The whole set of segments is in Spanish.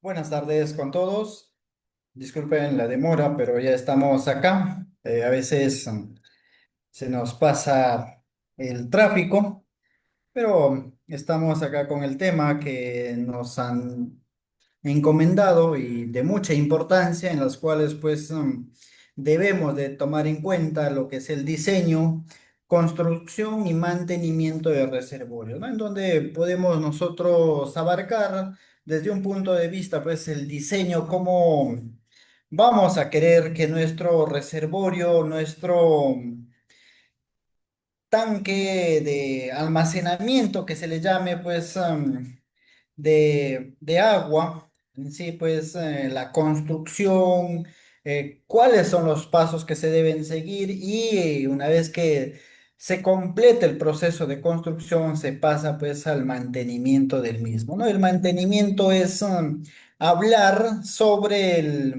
Buenas tardes con todos. Disculpen la demora, pero ya estamos acá. A veces se nos pasa el tráfico, pero estamos acá con el tema que nos han encomendado y de mucha importancia, en las cuales pues debemos de tomar en cuenta lo que es el diseño, construcción y mantenimiento de reservorios, ¿no? En donde podemos nosotros abarcar desde un punto de vista pues el diseño, cómo vamos a querer que nuestro reservorio, nuestro tanque de almacenamiento que se le llame pues de agua, en sí, pues la construcción, cuáles son los pasos que se deben seguir y una vez que se complete el proceso de construcción, se pasa pues al mantenimiento del mismo, ¿no? El mantenimiento es hablar sobre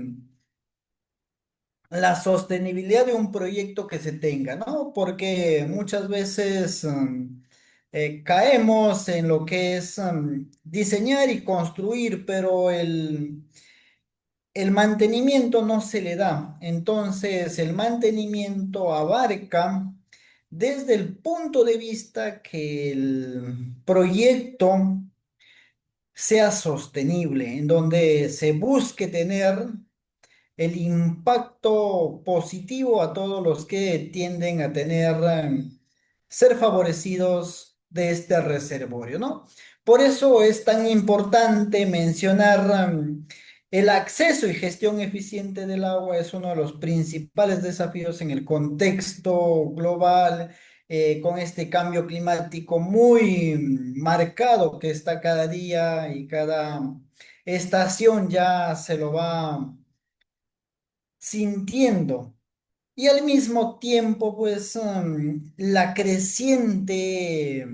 la sostenibilidad de un proyecto que se tenga, ¿no? Porque muchas veces caemos en lo que es diseñar y construir, pero el mantenimiento no se le da. Entonces, el mantenimiento abarca desde el punto de vista que el proyecto sea sostenible, en donde se busque tener el impacto positivo a todos los que tienden a tener, ser favorecidos de este reservorio, ¿no? Por eso es tan importante mencionar, el acceso y gestión eficiente del agua es uno de los principales desafíos en el contexto global, con este cambio climático muy marcado que está cada día y cada estación ya se lo va sintiendo. Y al mismo tiempo, pues, la creciente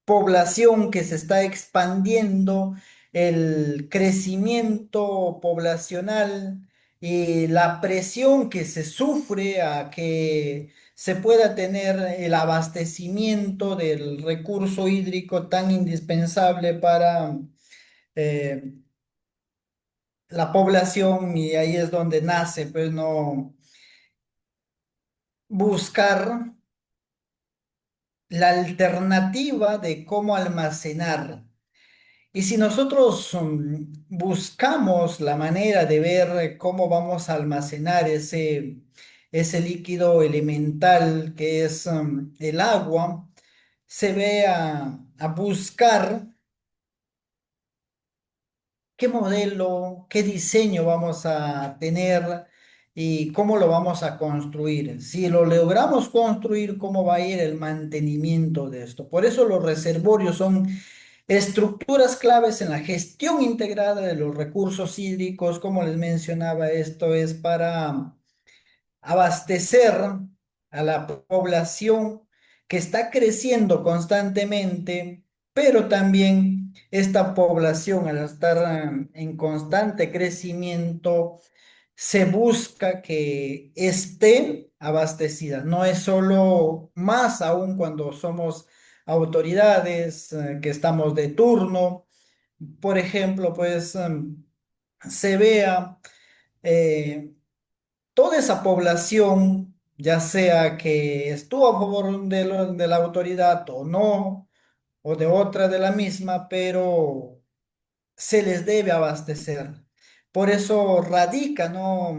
población que se está expandiendo, el crecimiento poblacional y la presión que se sufre a que se pueda tener el abastecimiento del recurso hídrico tan indispensable para eh, la población, y ahí es donde nace, pues, no buscar la alternativa de cómo almacenar. Y si nosotros buscamos la manera de ver cómo vamos a almacenar ese líquido elemental que es el agua, se ve a buscar qué modelo, qué diseño vamos a tener y cómo lo vamos a construir. Si lo logramos construir, cómo va a ir el mantenimiento de esto. Por eso los reservorios son estructuras claves en la gestión integrada de los recursos hídricos. Como les mencionaba, esto es para abastecer a la población que está creciendo constantemente, pero también esta población, al estar en constante crecimiento, se busca que esté abastecida. No es solo más aún cuando somos autoridades, que estamos de turno. Por ejemplo, pues se vea eh, toda esa población, ya sea que estuvo a favor de la autoridad o no, o de otra de la misma, pero se les debe abastecer. Por eso radica, ¿no?,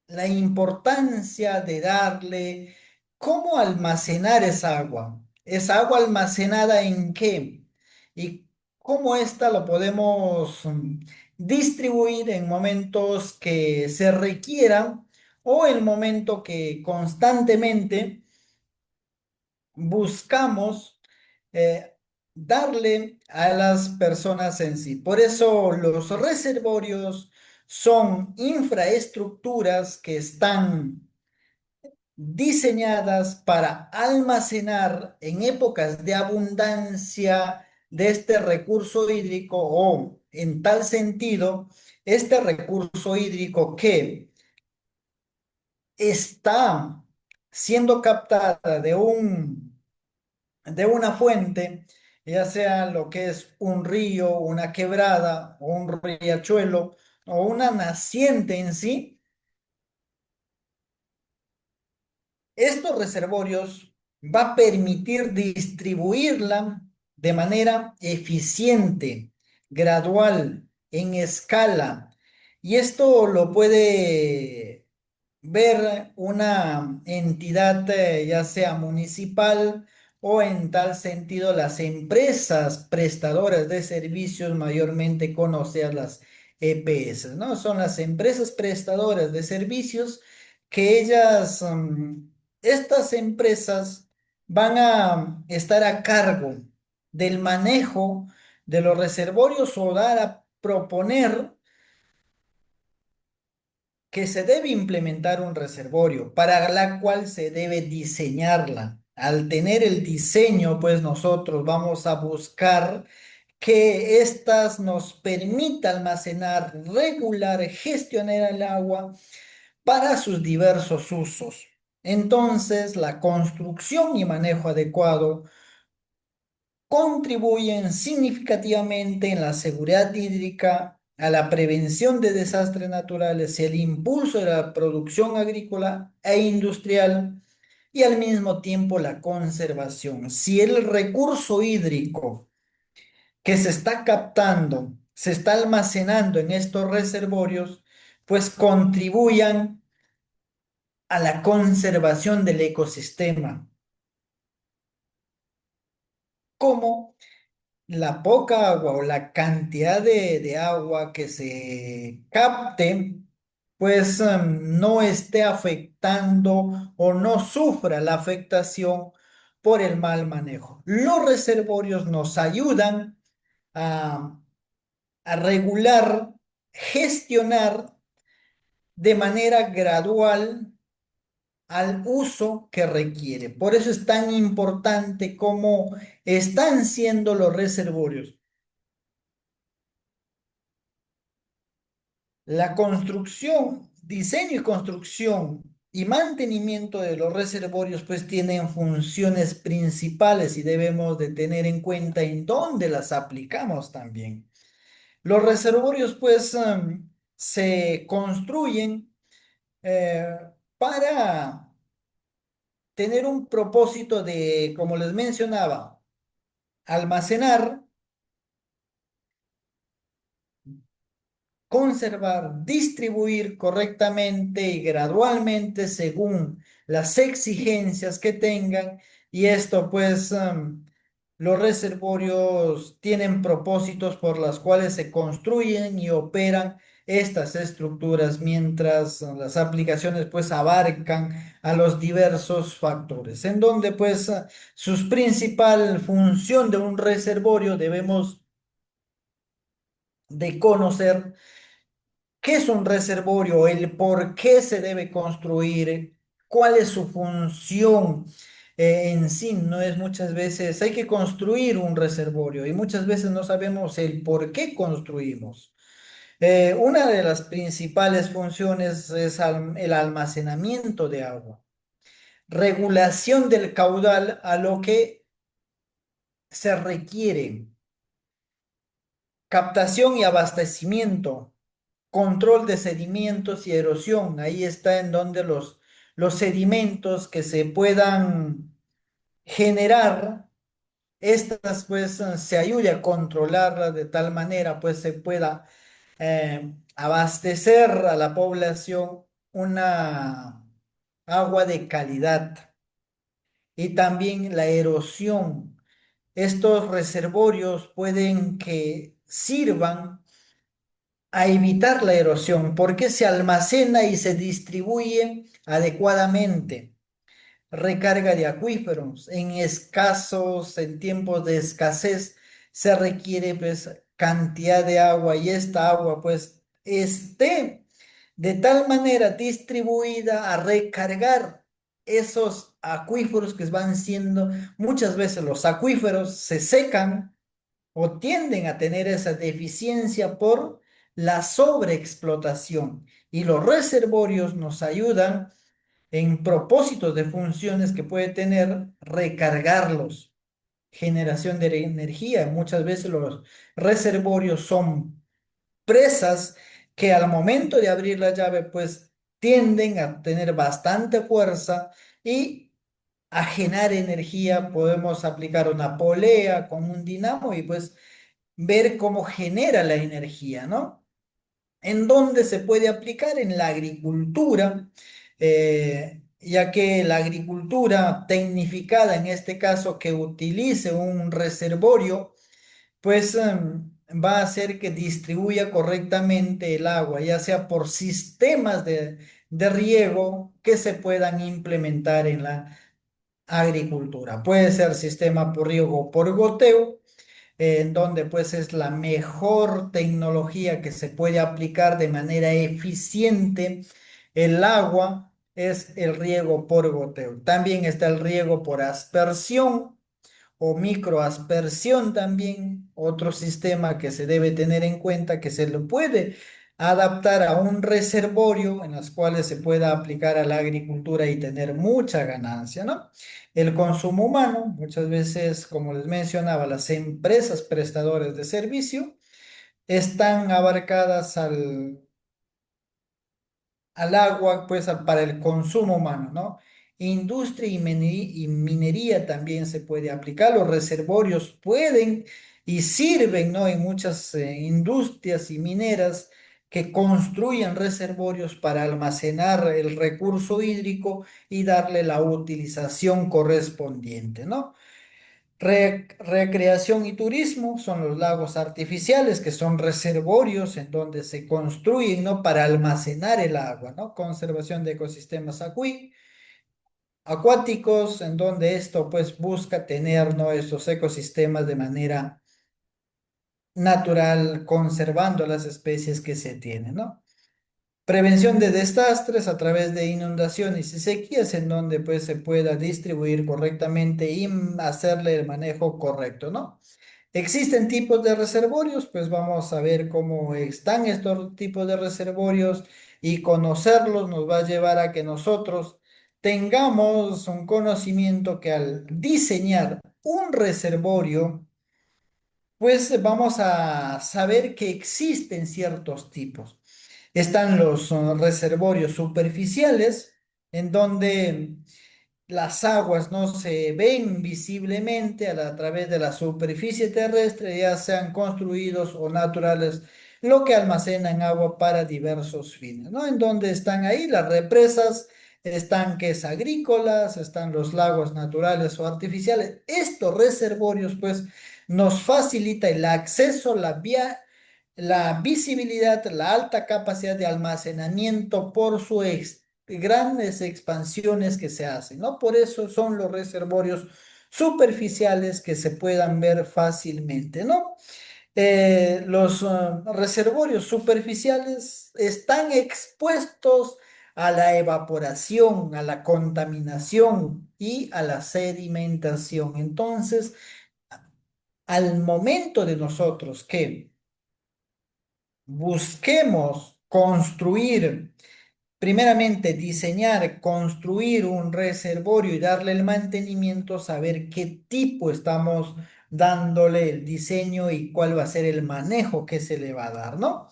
la importancia de darle cómo almacenar esa agua. ¿Esa agua almacenada en qué? Y cómo esta lo podemos distribuir en momentos que se requieran o el momento que constantemente buscamos darle a las personas en sí. Por eso los reservorios son infraestructuras que están diseñadas para almacenar en épocas de abundancia de este recurso hídrico, o en tal sentido, este recurso hídrico que está siendo captada de una fuente, ya sea lo que es un río, una quebrada o un riachuelo o una naciente en sí. Estos reservorios va a permitir distribuirla de manera eficiente, gradual, en escala. Y esto lo puede ver una entidad, ya sea municipal o en tal sentido las empresas prestadoras de servicios, mayormente conocidas las EPS, ¿no? Son las empresas prestadoras de servicios que ellas, estas empresas van a estar a cargo del manejo de los reservorios o dar a proponer que se debe implementar un reservorio para la cual se debe diseñarla. Al tener el diseño, pues nosotros vamos a buscar que éstas nos permita almacenar, regular, gestionar el agua para sus diversos usos. Entonces, la construcción y manejo adecuado contribuyen significativamente en la seguridad hídrica, a la prevención de desastres naturales y el impulso de la producción agrícola e industrial y al mismo tiempo la conservación. Si el recurso hídrico que se está captando, se está almacenando en estos reservorios, pues contribuyan a la conservación del ecosistema, como la poca agua o la cantidad de agua que se capte, pues no esté afectando o no sufra la afectación por el mal manejo. Los reservorios nos ayudan a, a regular, gestionar de manera gradual al uso que requiere. Por eso es tan importante cómo están siendo los reservorios. La construcción, diseño y construcción y mantenimiento de los reservorios pues tienen funciones principales y debemos de tener en cuenta en dónde las aplicamos también. Los reservorios pues se construyen eh, para tener un propósito de, como les mencionaba, almacenar, conservar, distribuir correctamente y gradualmente según las exigencias que tengan. Y esto pues los reservorios tienen propósitos por los cuales se construyen y operan estas estructuras, mientras las aplicaciones pues abarcan a los diversos factores, en donde pues su principal función de un reservorio debemos de conocer qué es un reservorio, el por qué se debe construir, cuál es su función en sí. No es muchas veces, hay que construir un reservorio y muchas veces no sabemos el por qué construimos. Una de las principales funciones es el almacenamiento de agua, regulación del caudal a lo que se requiere, captación y abastecimiento, control de sedimentos y erosión. Ahí está en donde los sedimentos que se puedan generar, estas pues se ayude a controlarlas de tal manera pues se pueda abastecer a la población una agua de calidad. Y también la erosión. Estos reservorios pueden que sirvan a evitar la erosión porque se almacena y se distribuye adecuadamente. Recarga de acuíferos. En escasos, en tiempos de escasez, se requiere pues cantidad de agua y esta agua pues esté de tal manera distribuida a recargar esos acuíferos que van siendo, muchas veces los acuíferos se secan o tienden a tener esa deficiencia por la sobreexplotación y los reservorios nos ayudan en propósitos de funciones que puede tener recargarlos, generación de energía. Muchas veces los reservorios son presas que al momento de abrir la llave, pues tienden a tener bastante fuerza y a generar energía. Podemos aplicar una polea con un dinamo y pues ver cómo genera la energía, ¿no? ¿En dónde se puede aplicar? En la agricultura, ya que la agricultura tecnificada, en este caso, que utilice un reservorio, pues va a hacer que distribuya correctamente el agua, ya sea por sistemas de riego que se puedan implementar en la agricultura. Puede ser sistema por riego por goteo, en donde pues es la mejor tecnología que se puede aplicar de manera eficiente el agua, es el riego por goteo. También está el riego por aspersión o microaspersión también, otro sistema que se debe tener en cuenta que se lo puede adaptar a un reservorio en las cuales se pueda aplicar a la agricultura y tener mucha ganancia, ¿no? El consumo humano, muchas veces, como les mencionaba, las empresas prestadoras de servicio están abarcadas al agua, pues para el consumo humano, ¿no? Industria y minería también se puede aplicar. Los reservorios pueden y sirven, ¿no? En muchas industrias y mineras que construyen reservorios para almacenar el recurso hídrico y darle la utilización correspondiente, ¿no? Recreación y turismo son los lagos artificiales, que son reservorios en donde se construyen, ¿no? Para almacenar el agua, ¿no? Conservación de ecosistemas acuáticos, en donde esto pues busca tener, ¿no? Estos ecosistemas de manera natural, conservando las especies que se tienen, ¿no? Prevención de desastres a través de inundaciones y sequías en donde pues se pueda distribuir correctamente y hacerle el manejo correcto, ¿no? Existen tipos de reservorios, pues vamos a ver cómo están estos tipos de reservorios y conocerlos nos va a llevar a que nosotros tengamos un conocimiento que al diseñar un reservorio, pues vamos a saber que existen ciertos tipos. Están los reservorios superficiales, en donde las aguas no se ven visiblemente a través de la superficie terrestre, ya sean construidos o naturales, lo que almacenan agua para diversos fines, ¿no? En donde están ahí las represas, estanques agrícolas, están los lagos naturales o artificiales. Estos reservorios, pues, nos facilita el acceso, la visibilidad, la alta capacidad de almacenamiento por su grandes expansiones que se hacen, ¿no? Por eso son los reservorios superficiales que se puedan ver fácilmente, ¿no? Los reservorios superficiales están expuestos a la evaporación, a la contaminación y a la sedimentación. Entonces, al momento de nosotros que busquemos construir, primeramente diseñar, construir un reservorio y darle el mantenimiento, saber qué tipo estamos dándole el diseño y cuál va a ser el manejo que se le va a dar, ¿no?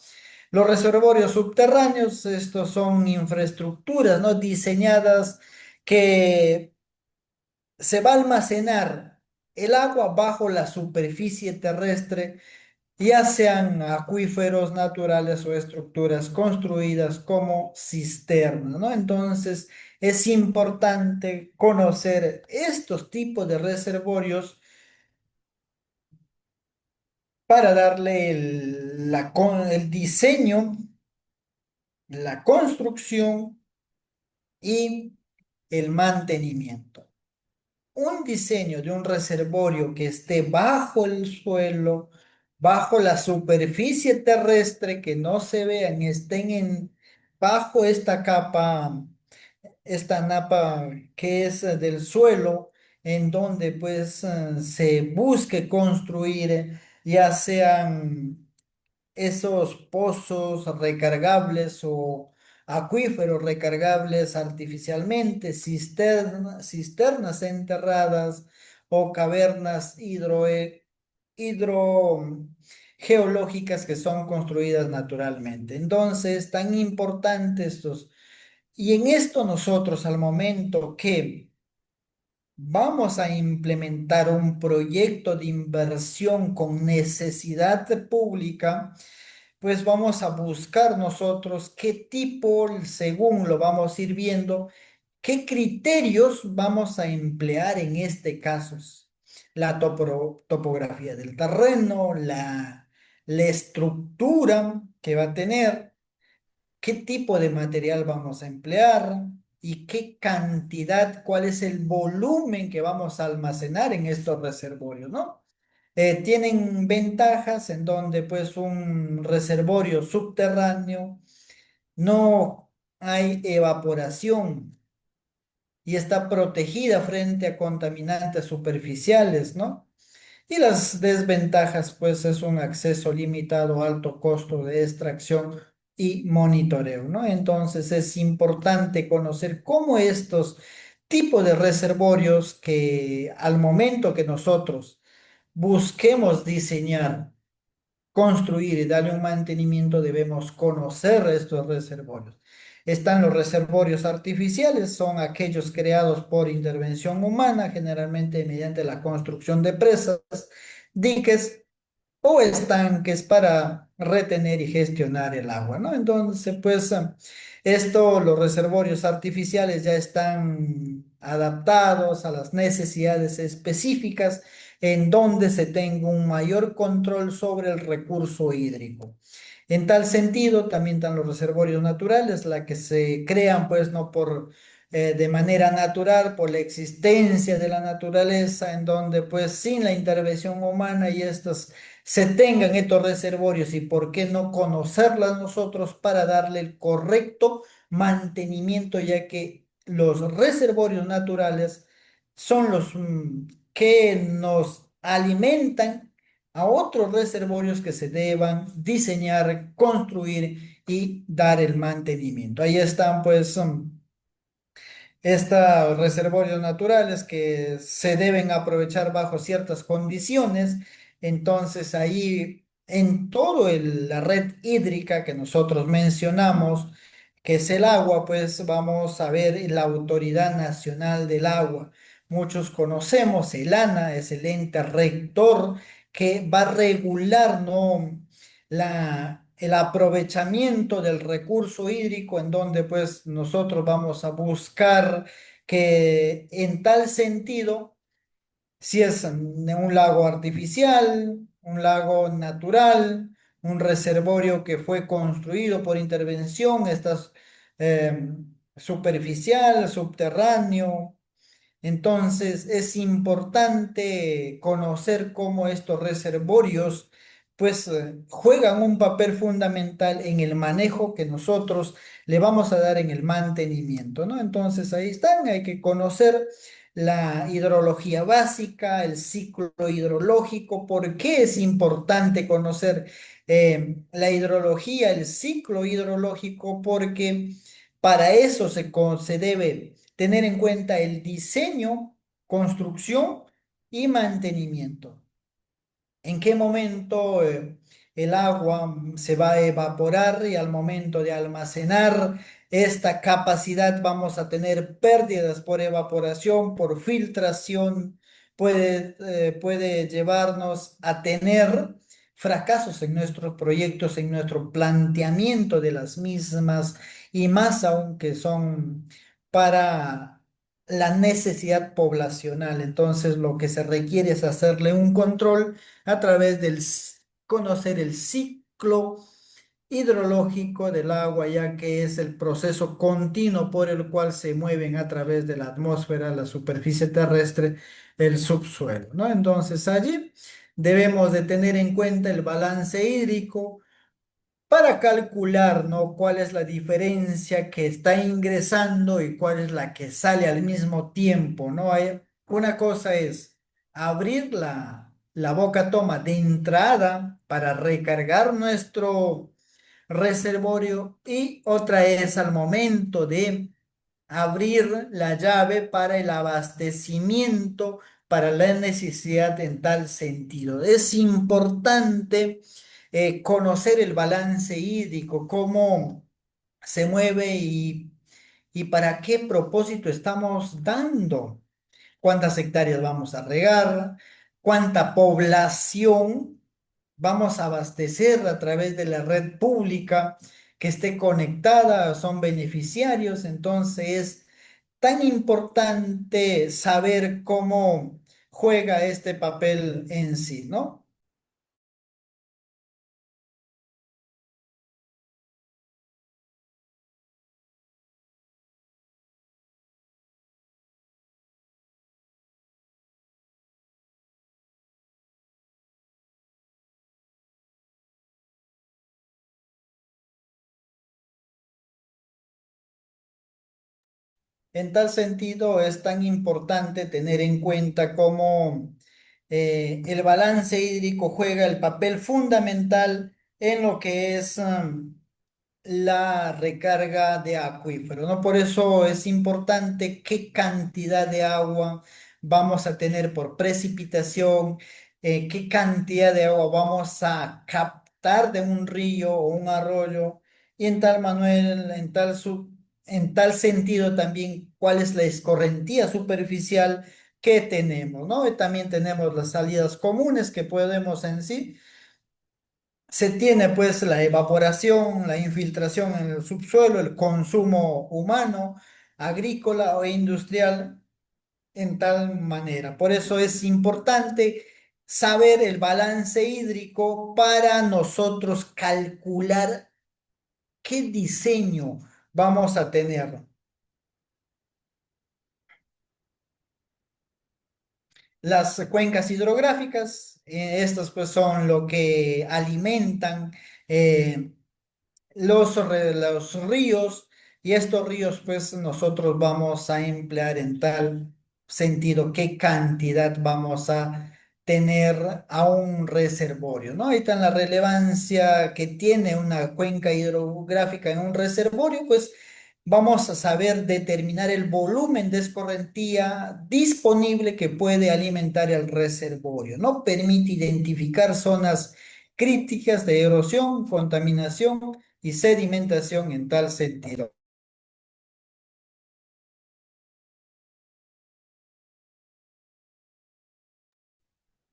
Los reservorios subterráneos, estos son infraestructuras, ¿no? Diseñadas que se va a almacenar el agua bajo la superficie terrestre, ya sean acuíferos naturales o estructuras construidas como cisternas, ¿no? Entonces, es importante conocer estos tipos de reservorios para darle el diseño, la construcción y el mantenimiento. Un diseño de un reservorio que esté bajo el suelo, bajo la superficie terrestre, que no se vean, estén bajo esta napa que es del suelo, en donde pues se busque construir, ya sean esos pozos recargables o acuíferos recargables artificialmente, cisternas enterradas o cavernas hidrogeológicas que son construidas naturalmente. Entonces, tan importantes estos. Y en esto nosotros, al momento que vamos a implementar un proyecto de inversión con necesidad pública, pues vamos a buscar nosotros qué tipo, según lo vamos a ir viendo, qué criterios vamos a emplear en este caso. La topografía del terreno, la estructura que va a tener, qué tipo de material vamos a emplear y qué cantidad, cuál es el volumen que vamos a almacenar en estos reservorios, ¿no? Tienen ventajas en donde pues un reservorio subterráneo no hay evaporación y está protegida frente a contaminantes superficiales, ¿no? Y las desventajas, pues, es un acceso limitado, alto costo de extracción y monitoreo, ¿no? Entonces es importante conocer cómo estos tipos de reservorios que al momento que nosotros busquemos diseñar, construir y darle un mantenimiento, debemos conocer estos reservorios. Están los reservorios artificiales, son aquellos creados por intervención humana, generalmente mediante la construcción de presas, diques o estanques para retener y gestionar el agua, ¿no? Entonces, pues los reservorios artificiales ya están adaptados a las necesidades específicas en donde se tenga un mayor control sobre el recurso hídrico. En tal sentido, también están los reservorios naturales, la que se crean, pues, no por de manera natural, por la existencia de la naturaleza, en donde, pues, sin la intervención humana y estas se tengan estos reservorios y por qué no conocerlas nosotros para darle el correcto mantenimiento, ya que los reservorios naturales son los que nos alimentan a otros reservorios que se deban diseñar, construir y dar el mantenimiento. Ahí están pues estos reservorios naturales que se deben aprovechar bajo ciertas condiciones. Entonces ahí en toda la red hídrica que nosotros mencionamos, que es el agua, pues vamos a ver la Autoridad Nacional del Agua. Muchos conocemos, el ANA es el ente rector que va a regular, ¿no? El aprovechamiento del recurso hídrico en donde pues nosotros vamos a buscar que en tal sentido, si es un lago artificial, un lago natural, un reservorio que fue construido por intervención, estás superficial, subterráneo, entonces es importante conocer cómo estos reservorios pues juegan un papel fundamental en el manejo que nosotros le vamos a dar en el mantenimiento, ¿no? Entonces ahí están, hay que conocer la hidrología básica, el ciclo hidrológico. ¿Por qué es importante conocer la hidrología, el ciclo hidrológico? Porque para eso se debe tener en cuenta el diseño, construcción y mantenimiento. ¿En qué momento el agua se va a evaporar y al momento de almacenar esta capacidad vamos a tener pérdidas por evaporación, por filtración? Puede llevarnos a tener fracasos en nuestros proyectos, en nuestro planteamiento de las mismas y más aún que son para la necesidad poblacional. Entonces, lo que se requiere es hacerle un control a través conocer el ciclo hidrológico del agua, ya que es el proceso continuo por el cual se mueven a través de la atmósfera, la superficie terrestre, el subsuelo, ¿no? Entonces, allí debemos de tener en cuenta el balance hídrico para calcular, ¿no? Cuál es la diferencia que está ingresando y cuál es la que sale al mismo tiempo, ¿no? Una cosa es abrir la boca toma de entrada para recargar nuestro reservorio y otra es al momento de abrir la llave para el abastecimiento para la necesidad en tal sentido. Es importante conocer el balance hídrico, cómo se mueve y para qué propósito estamos dando, cuántas hectáreas vamos a regar, cuánta población vamos a abastecer a través de la red pública que esté conectada, son beneficiarios, entonces es tan importante saber cómo juega este papel en sí, ¿no? En tal sentido, es tan importante tener en cuenta cómo el balance hídrico juega el papel fundamental en lo que es la recarga de acuíferos, ¿no? Por eso es importante qué cantidad de agua vamos a tener por precipitación, qué cantidad de agua vamos a captar de un río o un arroyo, y en tal, Manuel, en tal sentido también cuál es la escorrentía superficial que tenemos, ¿no? Y también tenemos las salidas comunes que podemos en sí. Se tiene pues la evaporación, la infiltración en el subsuelo, el consumo humano, agrícola o industrial en tal manera. Por eso es importante saber el balance hídrico para nosotros calcular qué diseño vamos a tener. Las cuencas hidrográficas, estas pues son lo que alimentan eh, los ríos, y estos ríos pues nosotros vamos a emplear en tal sentido qué cantidad vamos a tener a un reservorio, ¿no? Ahí está la relevancia que tiene una cuenca hidrográfica en un reservorio, pues vamos a saber determinar el volumen de escorrentía disponible que puede alimentar el reservorio, ¿no? Permite identificar zonas críticas de erosión, contaminación y sedimentación en tal sentido.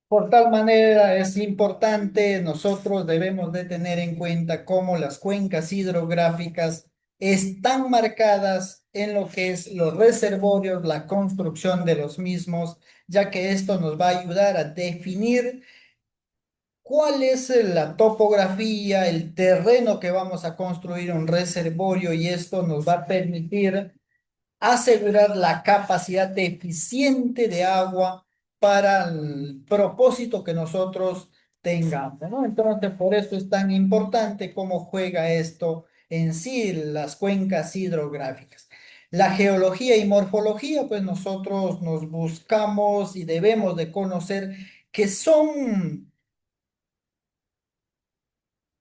Por tal manera es importante, nosotros debemos de tener en cuenta cómo las cuencas hidrográficas están marcadas en lo que es los reservorios, la construcción de los mismos, ya que esto nos va a ayudar a definir cuál es la topografía, el terreno que vamos a construir un reservorio, y esto nos va a permitir asegurar la capacidad eficiente de agua para el propósito que nosotros tengamos, ¿no? Entonces, por eso es tan importante cómo juega esto en sí, las cuencas hidrográficas. La geología y morfología, pues nosotros nos buscamos y debemos de conocer que son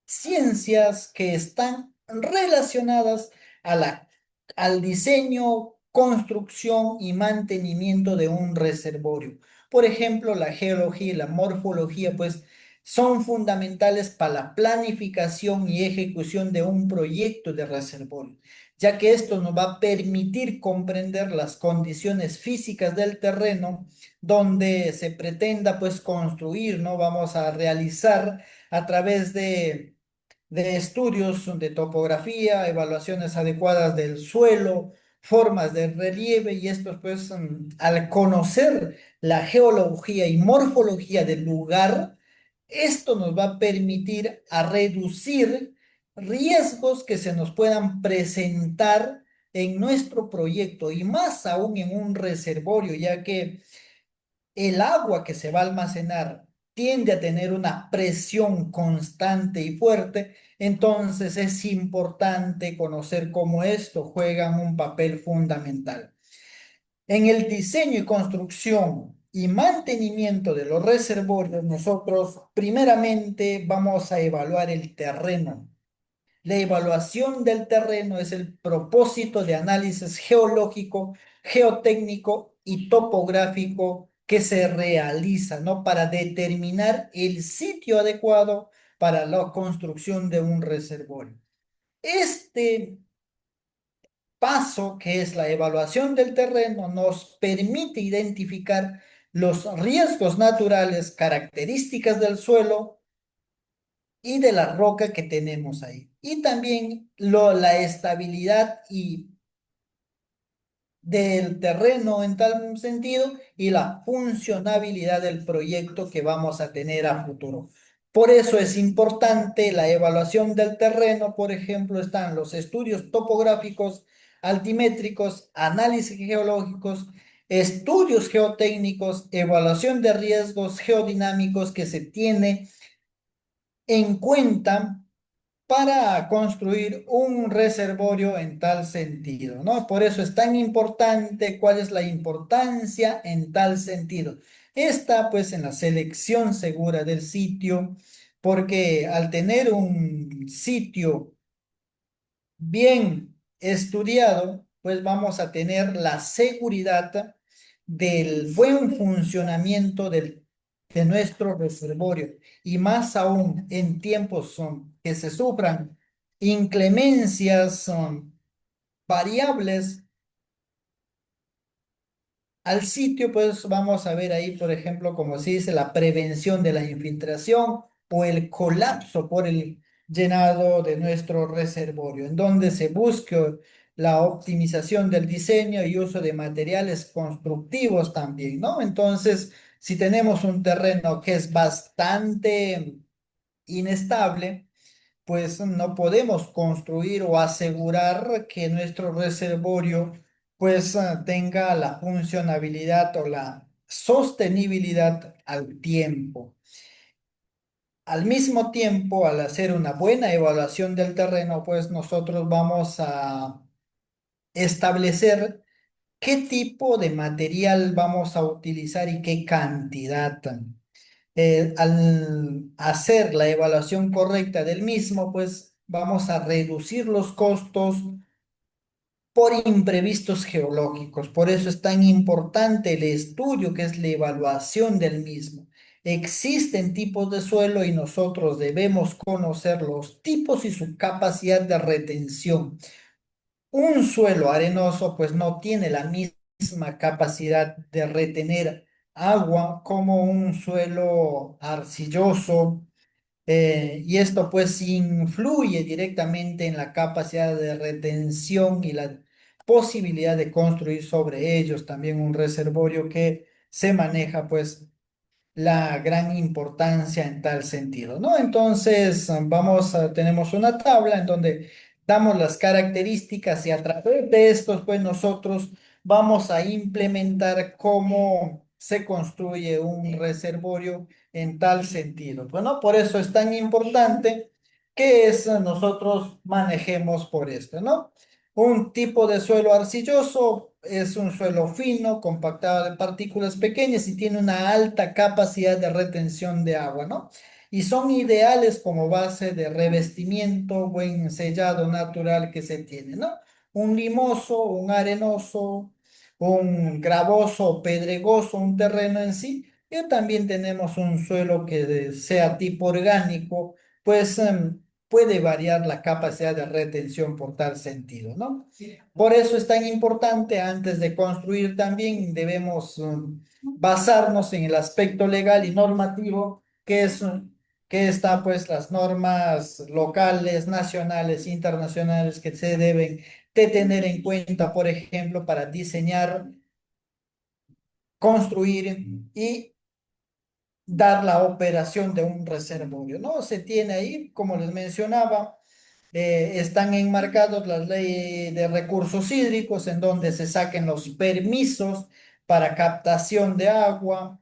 ciencias que están relacionadas a al diseño, construcción y mantenimiento de un reservorio. Por ejemplo, la geología y la morfología, pues, son fundamentales para la planificación y ejecución de un proyecto de reservorio, ya que esto nos va a permitir comprender las condiciones físicas del terreno donde se pretenda, pues, construir, ¿no? Vamos a realizar a través de estudios de topografía, evaluaciones adecuadas del suelo, formas de relieve, y esto pues al conocer la geología y morfología del lugar, esto nos va a permitir a reducir riesgos que se nos puedan presentar en nuestro proyecto, y más aún en un reservorio, ya que el agua que se va a almacenar tiende a tener una presión constante y fuerte, entonces es importante conocer cómo esto juega un papel fundamental. En el diseño y construcción y mantenimiento de los reservorios, nosotros primeramente vamos a evaluar el terreno. La evaluación del terreno es el propósito de análisis geológico, geotécnico y topográfico que se realiza, ¿no? Para determinar el sitio adecuado para la construcción de un reservorio. Este paso, que es la evaluación del terreno, nos permite identificar los riesgos naturales, características del suelo y de la roca que tenemos ahí. Y también la estabilidad y del terreno en tal sentido y la funcionabilidad del proyecto que vamos a tener a futuro. Por eso es importante la evaluación del terreno. Por ejemplo, están los estudios topográficos, altimétricos, análisis geológicos, estudios geotécnicos, evaluación de riesgos geodinámicos que se tiene en cuenta para construir un reservorio en tal sentido, ¿no? Por eso es tan importante cuál es la importancia en tal sentido. Está pues en la selección segura del sitio, porque al tener un sitio bien estudiado, pues vamos a tener la seguridad del buen funcionamiento de nuestro reservorio y más aún en tiempos que se sufran inclemencias variables al sitio, pues vamos a ver ahí, por ejemplo, como se dice, la prevención de la infiltración o el colapso por el llenado de nuestro reservorio, en donde se busque la optimización del diseño y uso de materiales constructivos también, ¿no? Entonces, si tenemos un terreno que es bastante inestable, pues no podemos construir o asegurar que nuestro reservorio pues tenga la funcionabilidad o la sostenibilidad al tiempo. Al mismo tiempo, al hacer una buena evaluación del terreno, pues nosotros vamos a establecer qué tipo de material vamos a utilizar y qué cantidad. Al hacer la evaluación correcta del mismo, pues vamos a reducir los costos por imprevistos geológicos. Por eso es tan importante el estudio, que es la evaluación del mismo. Existen tipos de suelo y nosotros debemos conocer los tipos y su capacidad de retención. Un suelo arenoso pues no tiene la misma capacidad de retener agua como un suelo arcilloso, y esto pues influye directamente en la capacidad de retención y la posibilidad de construir sobre ellos también un reservorio que se maneja pues la gran importancia en tal sentido, ¿no? Entonces, tenemos una tabla en donde damos las características y a través de estos, pues nosotros vamos a implementar cómo se construye un reservorio en tal sentido. Bueno, por eso es tan importante que nosotros manejemos por esto, ¿no? Un tipo de suelo arcilloso es un suelo fino, compactado de partículas pequeñas y tiene una alta capacidad de retención de agua, ¿no? Y son ideales como base de revestimiento, buen sellado natural que se tiene, ¿no? Un limoso, un arenoso, un gravoso o pedregoso, un terreno en sí. Y también tenemos un suelo que sea tipo orgánico, pues puede variar la capacidad de retención por tal sentido, ¿no? Por eso es tan importante, antes de construir también debemos basarnos en el aspecto legal y normativo, que está pues las normas locales, nacionales, internacionales que se deben de tener en cuenta, por ejemplo, para diseñar, construir y dar la operación de un reservorio, ¿no? Se tiene ahí, como les mencionaba, están enmarcados las leyes de recursos hídricos en donde se saquen los permisos para captación de agua,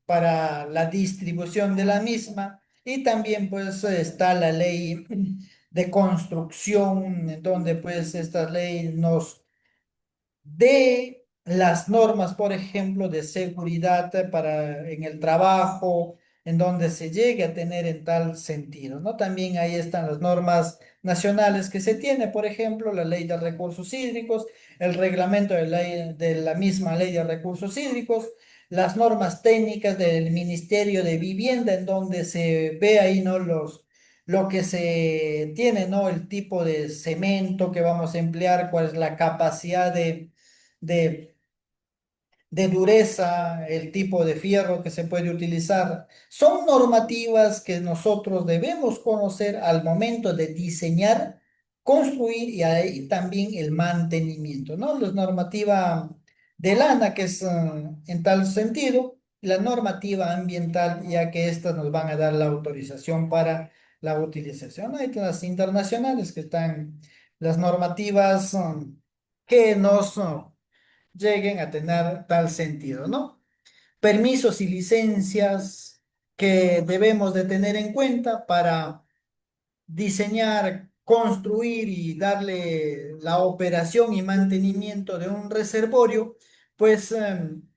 para la distribución de la misma, y también pues está la ley de construcción, en donde pues esta ley nos de las normas, por ejemplo, de seguridad en el trabajo, en donde se llegue a tener en tal sentido, ¿no? También ahí están las normas nacionales que se tiene, por ejemplo, la ley de recursos hídricos, el reglamento de la misma ley de recursos hídricos, las normas técnicas del Ministerio de Vivienda, en donde se ve ahí, ¿no? Lo que se tiene, ¿no? El tipo de cemento que vamos a emplear, cuál es la capacidad de de dureza, el tipo de fierro que se puede utilizar. Son normativas que nosotros debemos conocer al momento de diseñar, construir y ahí también el mantenimiento, ¿no? La normativa de lana, que es en tal sentido, y la normativa ambiental, ya que estas nos van a dar la autorización para la utilización. Hay las internacionales que están, las normativas que nos lleguen a tener tal sentido, ¿no? Permisos y licencias que debemos de tener en cuenta para diseñar, construir y darle la operación y mantenimiento de un reservorio, pues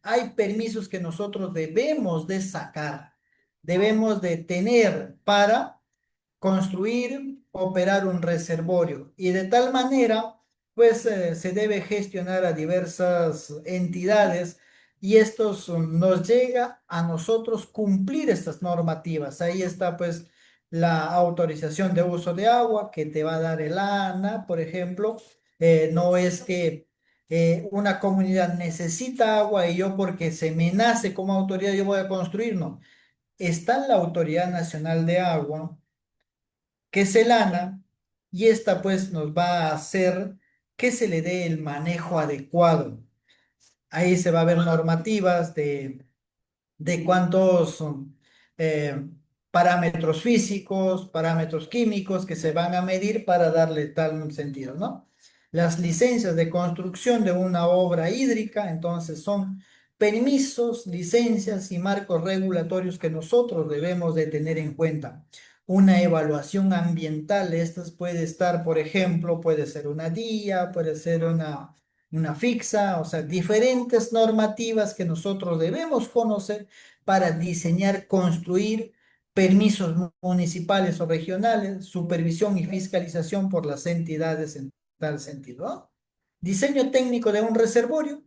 hay permisos que nosotros debemos de sacar, debemos de tener para construir, operar un reservorio y de tal manera, pues se debe gestionar a diversas entidades y estos nos llega a nosotros cumplir estas normativas. Ahí está pues la autorización de uso de agua que te va a dar el ANA, por ejemplo. No es que una comunidad necesita agua y yo porque se me nace como autoridad yo voy a construir, no. Está la Autoridad Nacional de Agua que es el ANA, y esta pues nos va a hacer que se le dé el manejo adecuado. Ahí se va a ver normativas de cuántos son parámetros físicos, parámetros químicos que se van a medir para darle tal sentido, ¿no? Las licencias de construcción de una obra hídrica, entonces son permisos, licencias y marcos regulatorios que nosotros debemos de tener en cuenta. Una evaluación ambiental, estas puede estar, por ejemplo, puede ser una DIA, puede ser una fixa, o sea, diferentes normativas que nosotros debemos conocer para diseñar, construir permisos municipales o regionales, supervisión y fiscalización por las entidades en tal sentido, ¿no? Diseño técnico de un reservorio.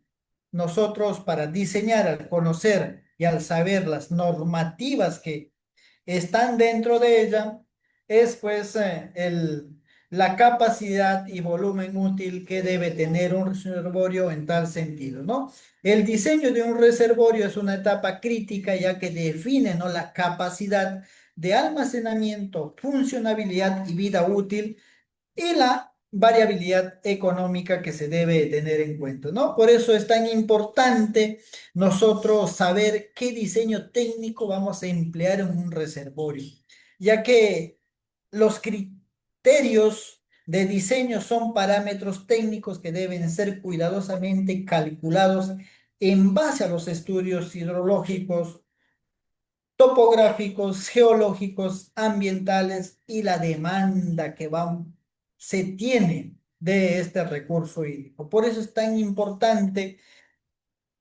Nosotros para diseñar, al conocer y al saber las normativas que están dentro de ella, es pues la capacidad y volumen útil que debe tener un reservorio en tal sentido, ¿no? El diseño de un reservorio es una etapa crítica ya que define, ¿no? La capacidad de almacenamiento, funcionabilidad y vida útil y la variabilidad económica que se debe tener en cuenta, ¿no? Por eso es tan importante nosotros saber qué diseño técnico vamos a emplear en un reservorio, ya que los criterios de diseño son parámetros técnicos que deben ser cuidadosamente calculados en base a los estudios hidrológicos, topográficos, geológicos, ambientales y la demanda que se tiene de este recurso hídrico. Por eso es tan importante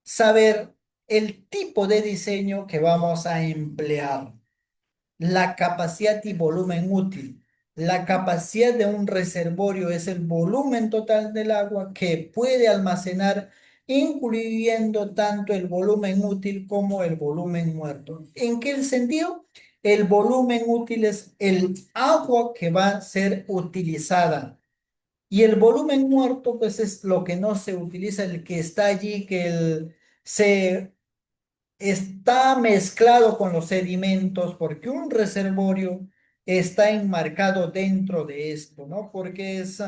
saber el tipo de diseño que vamos a emplear, la capacidad y volumen útil. La capacidad de un reservorio es el volumen total del agua que puede almacenar, incluyendo tanto el volumen útil como el volumen muerto. ¿En qué sentido? El volumen útil es el agua que va a ser utilizada. Y el volumen muerto, pues es lo que no se utiliza, el que está allí, se está mezclado con los sedimentos porque un reservorio está enmarcado dentro de esto, ¿no? Porque es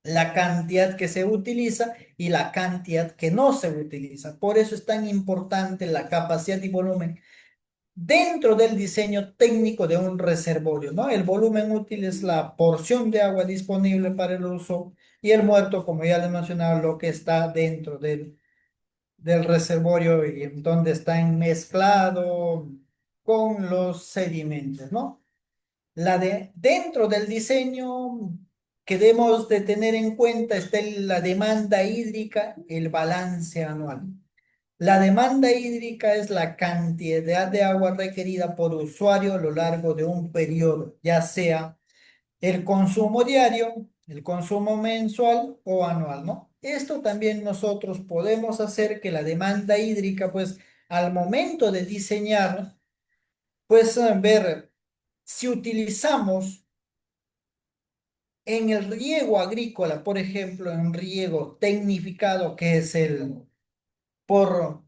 la cantidad que se utiliza y la cantidad que no se utiliza. Por eso es tan importante la capacidad y volumen dentro del diseño técnico de un reservorio, ¿no? El volumen útil es la porción de agua disponible para el uso y el muerto, como ya les mencionaba, lo que está dentro del reservorio y en donde está mezclado con los sedimentos, ¿no? Dentro del diseño que debemos de tener en cuenta está la demanda hídrica, el balance anual. La demanda hídrica es la cantidad de agua requerida por usuario a lo largo de un periodo, ya sea el consumo diario, el consumo mensual o anual, ¿no? Esto también nosotros podemos hacer que la demanda hídrica, pues, al momento de diseñar, pues ver si utilizamos en el riego agrícola, por ejemplo, en un riego tecnificado que es el por,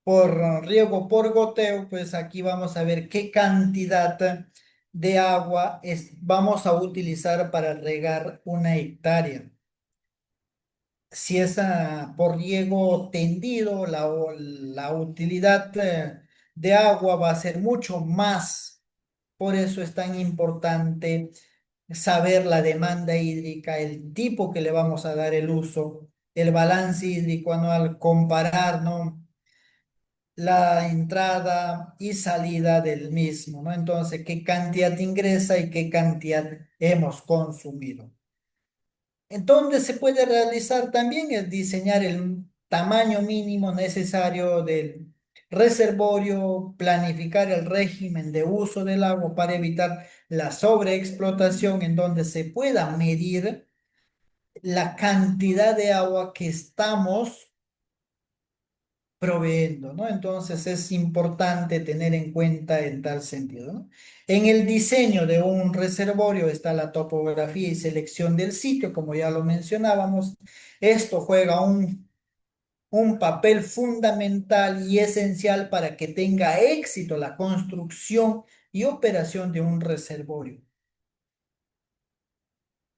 por riego por goteo, pues aquí vamos a ver qué cantidad de agua vamos a utilizar para regar una hectárea. Si es por riego tendido, la utilidad de agua va a ser mucho más. Por eso es tan importante saber la demanda hídrica, el tipo que le vamos a dar el uso, el balance hídrico anual, comparar, ¿no? La entrada y salida del mismo, ¿no? Entonces, ¿qué cantidad ingresa y qué cantidad hemos consumido? En donde se puede realizar también es diseñar el tamaño mínimo necesario del reservorio, planificar el régimen de uso del agua para evitar la sobreexplotación, en donde se pueda medir la cantidad de agua que estamos proveyendo, ¿no? Entonces es importante tener en cuenta en tal sentido, ¿no? En el diseño de un reservorio está la topografía y selección del sitio, como ya lo mencionábamos. Esto juega un papel fundamental y esencial para que tenga éxito la construcción y operación de un reservorio.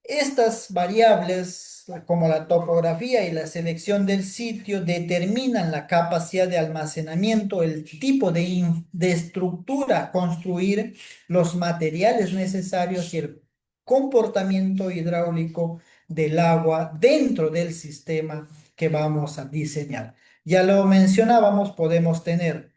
Estas variables, como la topografía y la selección del sitio, determinan la capacidad de almacenamiento, el tipo de estructura a construir, los materiales necesarios y el comportamiento hidráulico del agua dentro del sistema que vamos a diseñar. Ya lo mencionábamos, podemos tener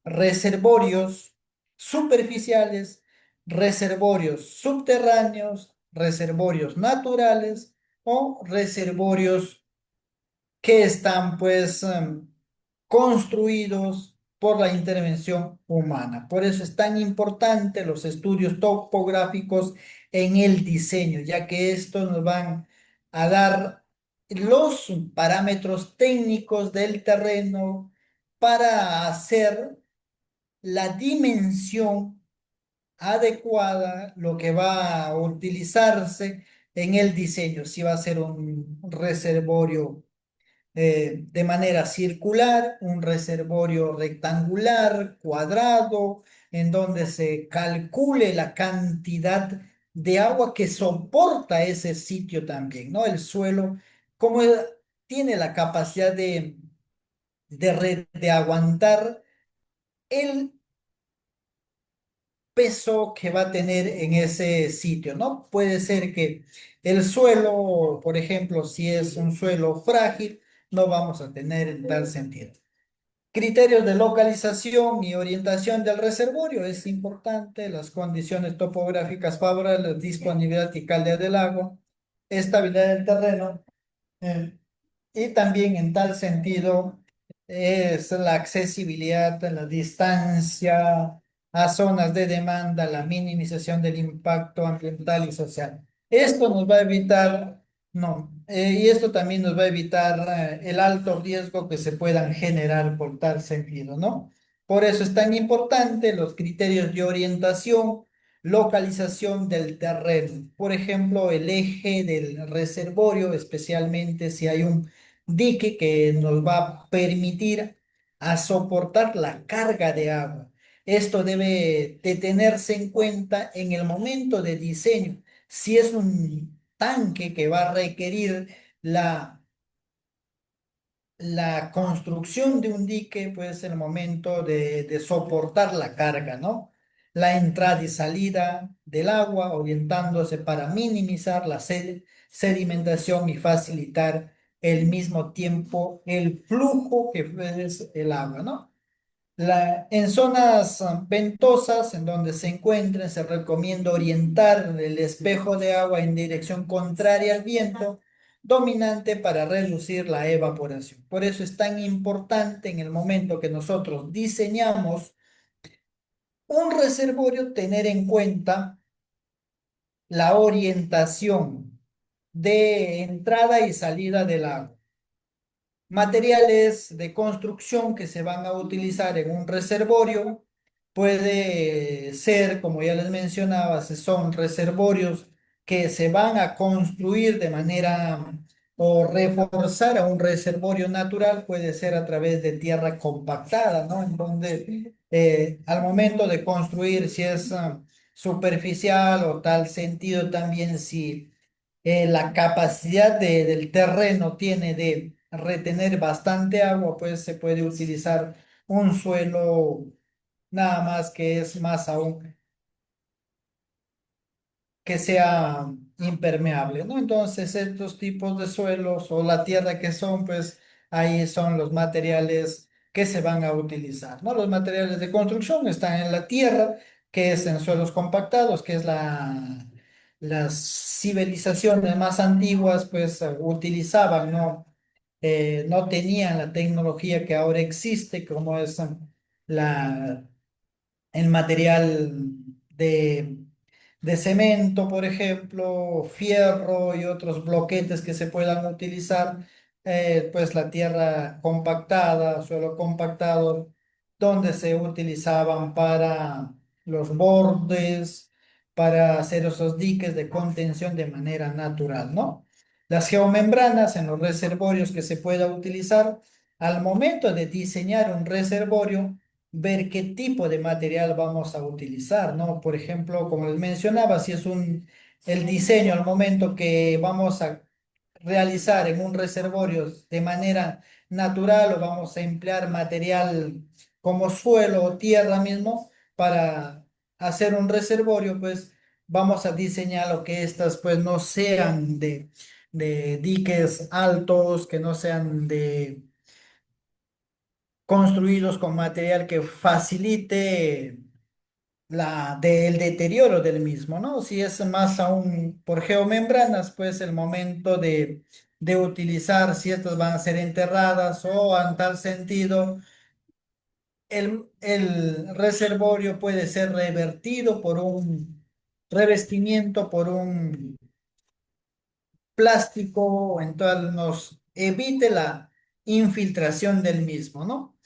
reservorios superficiales, reservorios subterráneos, reservorios naturales o reservorios que están pues construidos por la intervención humana. Por eso es tan importante los estudios topográficos en el diseño, ya que estos nos van a dar los parámetros técnicos del terreno para hacer la dimensión adecuada, lo que va a utilizarse en el diseño, si va a ser un reservorio de manera circular, un reservorio rectangular, cuadrado, en donde se calcule la cantidad de agua que soporta ese sitio también, ¿no? El suelo, como tiene la capacidad de aguantar el peso que va a tener en ese sitio, ¿no? Puede ser que el suelo, por ejemplo, si es un suelo frágil, no vamos a tener en tal sentido. Criterios de localización y orientación del reservorio es importante, las condiciones topográficas favorables, disponibilidad y calidad del agua, estabilidad del terreno, eh, y también en tal sentido es la accesibilidad, la distancia a zonas de demanda, la minimización del impacto ambiental y social. Esto nos va a evitar, no, y esto también nos va a evitar el alto riesgo que se puedan generar por tal sentido, ¿no? Por eso es tan importante los criterios de orientación, localización del terreno. Por ejemplo, el eje del reservorio, especialmente si hay un dique que nos va a permitir a soportar la carga de agua. Esto debe de tenerse en cuenta en el momento de diseño. Si es un tanque que va a requerir la construcción de un dique, pues el momento de soportar la carga, ¿no? La entrada y salida del agua, orientándose para minimizar la sedimentación y facilitar el mismo tiempo el flujo que es el agua, ¿no? En zonas ventosas en donde se encuentren, se recomienda orientar el espejo de agua en dirección contraria al viento dominante para reducir la evaporación. Por eso es tan importante en el momento que nosotros diseñamos un reservorio tener en cuenta la orientación de entrada y salida del agua. materiales de construcción que se van a utilizar en un reservorio. Puede ser, como ya les mencionaba, si son reservorios que se van a construir de manera o reforzar a un reservorio natural, puede ser a través de tierra compactada, ¿no? En donde al momento de construir, si es superficial o tal sentido también, si la capacidad del terreno tiene de retener bastante agua, pues se puede utilizar un suelo nada más que es más aún que sea impermeable, ¿no? Entonces, estos tipos de suelos o la tierra que son, pues ahí son los materiales que se van a utilizar, ¿no? Los materiales de construcción están en la tierra, que es en suelos compactados, que es las civilizaciones más antiguas, pues utilizaban, ¿no? No tenían la tecnología que ahora existe, como es la el material de, de cemento, por ejemplo, fierro y otros bloquetes que se puedan utilizar, pues la tierra compactada, suelo compactado, donde se utilizaban para los bordes, para hacer esos diques de contención de manera natural, ¿no? Las geomembranas en los reservorios que se pueda utilizar al momento de diseñar un reservorio, ver qué tipo de material vamos a utilizar, ¿no? Por ejemplo, como les mencionaba, si es el diseño al momento que vamos a realizar en un reservorio de manera natural o vamos a emplear material como suelo o tierra mismo para hacer un reservorio, pues vamos a diseñar lo que estas pues no sean de diques altos, que no sean de construidos con material que facilite el deterioro del mismo, ¿no? Si es más aún por geomembranas, pues el momento de utilizar, si estas van a ser enterradas o en tal sentido, el reservorio puede ser revertido por un revestimiento, por un plástico, entonces nos evite la infiltración del mismo, ¿no?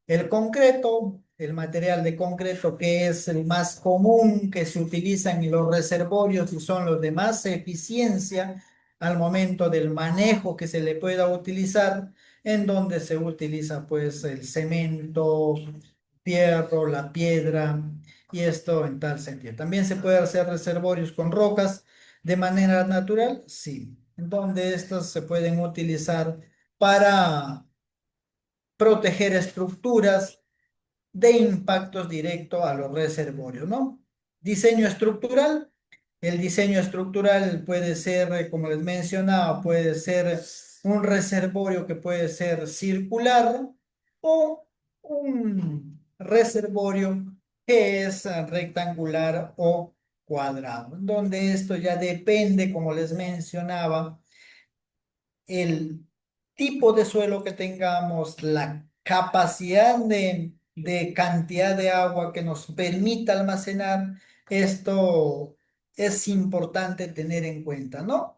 El concreto, el material de concreto que es el más común que se utiliza en los reservorios y son los de más eficiencia al momento del manejo que se le pueda utilizar, en donde se utiliza pues el cemento, fierro, la piedra y esto en tal sentido. También se puede hacer reservorios con rocas de manera natural, sí, donde estos se pueden utilizar para proteger estructuras de impactos directos a los reservorios, ¿no? Diseño estructural. El diseño estructural puede ser, como les mencionaba, puede ser un reservorio que puede ser circular o un reservorio que es rectangular o cuadrado, donde esto ya depende, como les mencionaba, el tipo de suelo que tengamos, la capacidad de cantidad de agua que nos permita almacenar, esto es importante tener en cuenta, ¿no?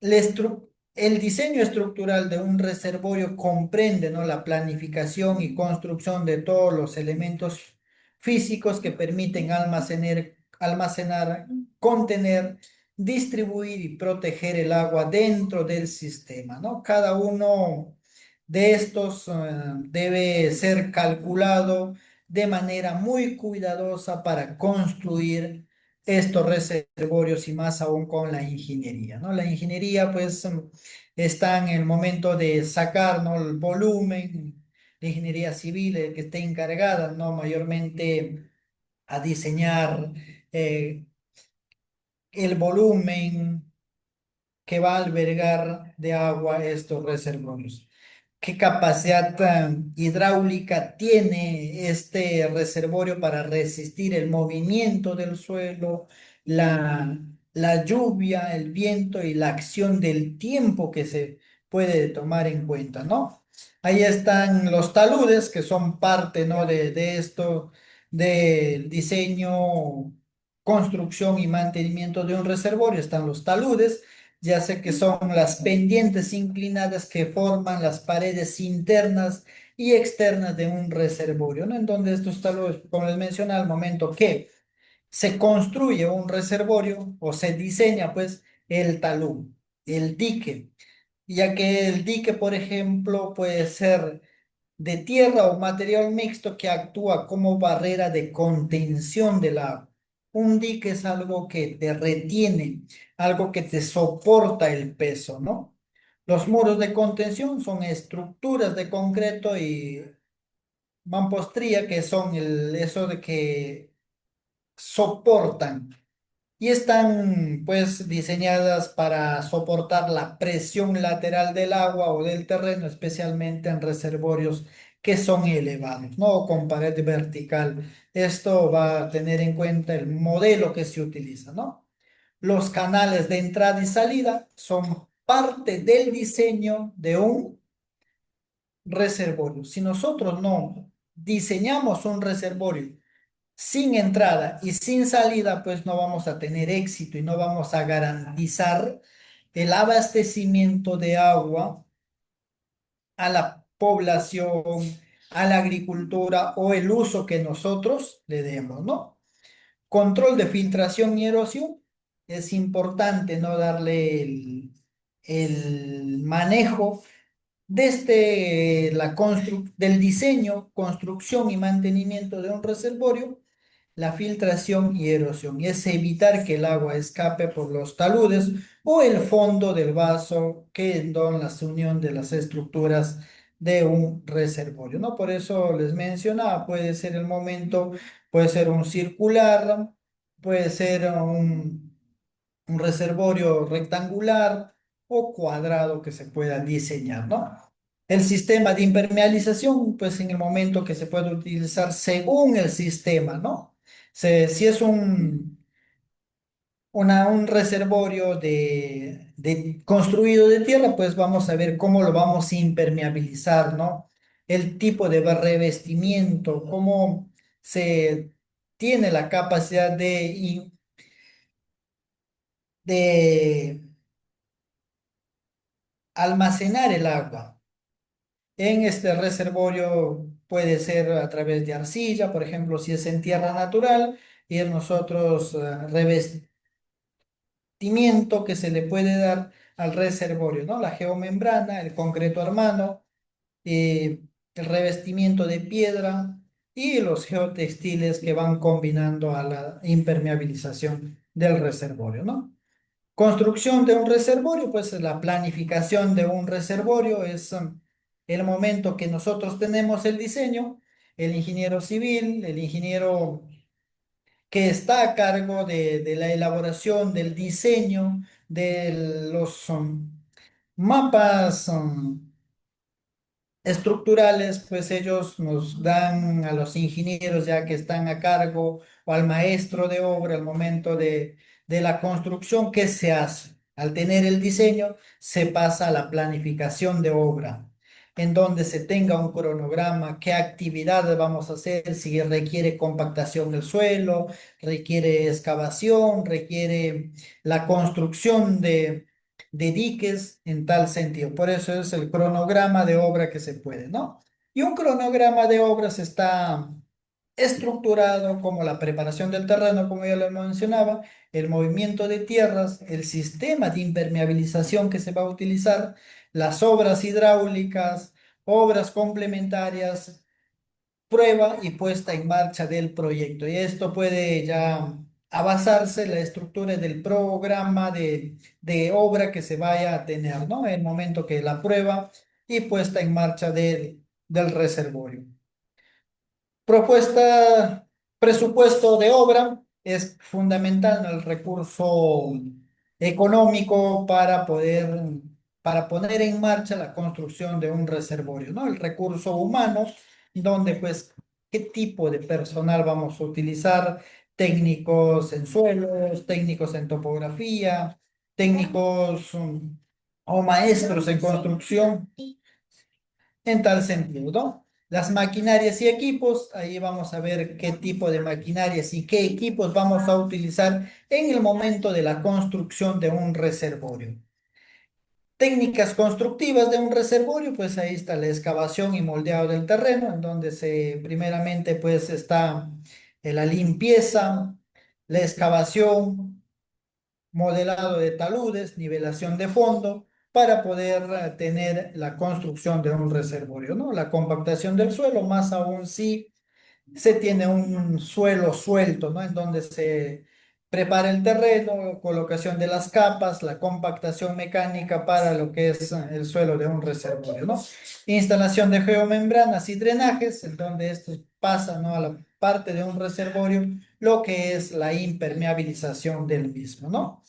El diseño estructural de un reservorio comprende, ¿no?, la planificación y construcción de todos los elementos físicos que permiten almacenar, contener, distribuir y proteger el agua dentro del sistema, ¿no? Cada uno de estos debe ser calculado de manera muy cuidadosa para construir estos reservorios y más aún con la ingeniería, ¿no? La ingeniería, pues, está en el momento de sacar, ¿no?, el volumen, la ingeniería civil, que esté encargada, ¿no?, mayormente a diseñar eh, el volumen que va a albergar de agua estos reservorios. ¿Qué capacidad hidráulica tiene este reservorio para resistir el movimiento del suelo, la, la lluvia, el viento y la acción del tiempo que se puede tomar en cuenta, ¿no? Ahí están los taludes, que son parte, ¿no?, de esto, del diseño, construcción y mantenimiento de un reservorio. Están los taludes. ya sé que son las pendientes inclinadas que forman las paredes internas y externas de un reservorio, ¿no? En donde estos taludes, como les mencioné, al momento que se construye un reservorio o se diseña pues el talud, el dique, ya que el dique, por ejemplo, puede ser de tierra o material mixto que actúa como barrera de contención del agua. Un dique es algo que te retiene, algo que te soporta el peso, ¿no? Los muros de contención son estructuras de concreto y mampostería que son eso de que soportan y están pues diseñadas para soportar la presión lateral del agua o del terreno, especialmente en reservorios que son elevados, ¿no? O con pared vertical. Esto va a tener en cuenta el modelo que se utiliza, ¿no? Los canales de entrada y salida son parte del diseño de un reservorio. Si nosotros no diseñamos un reservorio sin entrada y sin salida, pues no vamos a tener éxito y no vamos a garantizar el abastecimiento de agua a la población, a la agricultura o el uso que nosotros le demos, ¿no? Control de filtración y erosión. Es importante no darle el manejo desde del diseño, construcción y mantenimiento de un reservorio, la filtración y erosión. Y es evitar que el agua escape por los taludes o el fondo del vaso, que son la unión de las estructuras de un reservorio, ¿no? Por eso les mencionaba, puede ser el momento, puede ser un circular, puede ser un reservorio rectangular o cuadrado que se pueda diseñar, ¿no? El sistema de impermeabilización, pues en el momento que se puede utilizar según el sistema, ¿no? Si es un reservorio construido de tierra, pues vamos a ver cómo lo vamos a impermeabilizar, ¿no? El tipo de revestimiento, cómo se tiene la capacidad de almacenar el agua. En este reservorio puede ser a través de arcilla, por ejemplo, si es en tierra natural, y en nosotros revestimiento que se le puede dar al reservorio, ¿no? La geomembrana, el concreto armado, el revestimiento de piedra y los geotextiles que van combinando a la impermeabilización del reservorio, ¿no? Construcción de un reservorio, pues la planificación de un reservorio es el momento que nosotros tenemos el diseño, el ingeniero civil, el ingeniero que está a cargo de la elaboración, del diseño, de los mapas estructurales, pues ellos nos dan a los ingenieros ya que están a cargo o al maestro de obra al momento de la construcción, ¿qué se hace? Al tener el diseño, se pasa a la planificación de obra, en donde se tenga un cronograma, qué actividades vamos a hacer, si requiere compactación del suelo, requiere excavación, requiere la construcción de diques en tal sentido. Por eso es el cronograma de obra que se puede, ¿no? Y un cronograma de obras está estructurado como la preparación del terreno, como ya lo mencionaba, el movimiento de tierras, el sistema de impermeabilización que se va a utilizar, las obras hidráulicas, obras complementarias, prueba y puesta en marcha del proyecto. Y esto puede ya basarse en la estructura del programa de obra que se vaya a tener, ¿no? En el momento que la prueba y puesta en marcha del reservorio. Propuesta, presupuesto de obra es fundamental, ¿no? El recurso económico para poner en marcha la construcción de un reservorio, ¿no? El recurso humano, donde pues, ¿qué tipo de personal vamos a utilizar? Técnicos en suelos, técnicos en topografía, técnicos o maestros en construcción en tal sentido, ¿no? Las maquinarias y equipos, ahí vamos a ver qué tipo de maquinarias y qué equipos vamos a utilizar en el momento de la construcción de un reservorio. Técnicas constructivas de un reservorio, pues ahí está la excavación y moldeado del terreno, en donde primeramente pues está la limpieza, la excavación, modelado de taludes, nivelación de fondo, para poder tener la construcción de un reservorio, ¿no? La compactación del suelo, más aún si se tiene un suelo suelto, ¿no? En donde se prepara el terreno, colocación de las capas, la compactación mecánica para lo que es el suelo de un reservorio, ¿no? Instalación de geomembranas y drenajes, en donde esto pasa, ¿no? A la parte de un reservorio, lo que es la impermeabilización del mismo, ¿no?